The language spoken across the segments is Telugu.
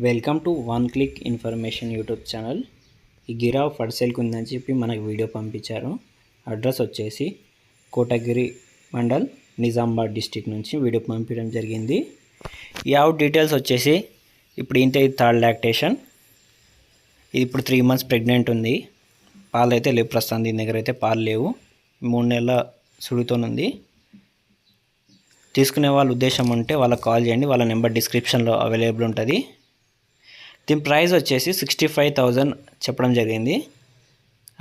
Welcome to one click information YouTube channel. ఈ గిరావ్ ఫర్ సేల్కి ఉందని చెప్పి మనకు వీడియో పంపించారు. అడ్రస్ వచ్చేసి కోటగిరి మండల్, నిజామాబాద్ డిస్టిక్ నుంచి వీడియో పంపించడం జరిగింది. ఈ ఆవు డీటెయిల్స్ వచ్చేసి ఇప్పుడు ఇంత థర్డ్ లాక్టేషన్. ఇది ఇప్పుడు 3 months ప్రెగ్నెంట్ ఉంది. పాలు అయితే లేవు, ప్రస్తుతం దీని దగ్గర అయితే పాలు లేవు. 3 నెలల సుడితోనుంది. తీసుకునే వాళ్ళ ఉద్దేశం ఉంటే వాళ్ళకి కాల్ చేయండి, వాళ్ళ నెంబర్ డిస్క్రిప్షన్లో అవైలబుల్ ఉంటుంది. దీని ప్రైస్ వచ్చేసి 65,000 చెప్పడం జరిగింది.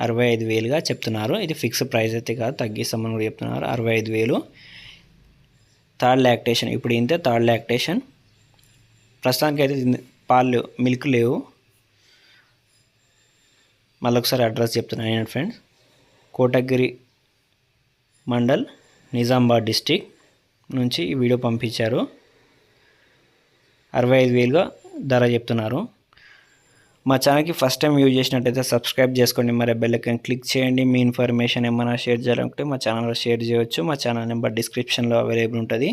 65,000గా చెప్తున్నారు. ఇది ఫిక్స్ ప్రైస్ అయితే కాదు, తగ్గిస్తామని కూడా చెప్తున్నారు. 65,000 థర్డ్ లాక్టేషన్. ఇప్పుడు ఇంతే థర్డ్ లాక్టేషన్. ప్రస్తుతానికి అయితే పాలు మిల్క్ లేవు. మళ్ళొకసారి అడ్రస్ చెప్తున్నాను ఫ్రెండ్స్. కోటగిరి మండల్, నిజామాబాద్ డిస్టిక్ నుంచి ఈ వీడియో పంపించారు. 65,000గా ధర చెప్తున్నారు. మా ఛానల్కి ఫస్ట్ టైం యూజ్ చేసినట్టయితే సబ్స్క్రైబ్ చేసుకోండి, మరి బెల్ ఐకాన్ క్లిక్ చేయండి. మీ ఇన్ఫర్మేషన్ ఏమైనా షేర్ చేయాలనుకుంటే మా ఛానల్లో షేర్ చేయవచ్చు. మా ఛానల్ నెంబర్ డిస్క్రిప్షన్లో అవైలబుల్ ఉంటుంది.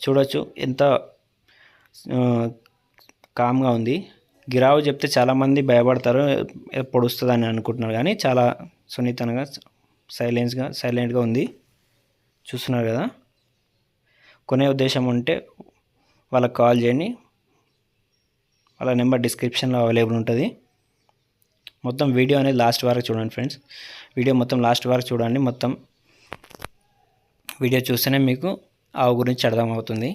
చూడొచ్చు ఎంత కామ్గా ఉంది. గిరావు చెప్తే చాలామంది భయపడతారు, పొడుస్తుందని అనుకుంటున్నారు, కానీ చాలా సున్నితంగా సైలెంట్గా ఉంది. చూస్తున్నారు కదా. కొనే ఉద్దేశం ఉంటే వాళ్ళకి కాల్ చేయండి, వాళ్ళ నెంబర్ డిస్క్రిప్షన్లో అవైలబుల్ ఉంటుంది. మొత్తం వీడియో అనేది లాస్ట్ వరకు చూడండి ఫ్రెండ్స్. వీడియో మొత్తం లాస్ట్ వరకు చూడండి. మొత్తం వీడియో చూస్తేనే మీకు ఆవు గురించి అర్థమవుతుంది.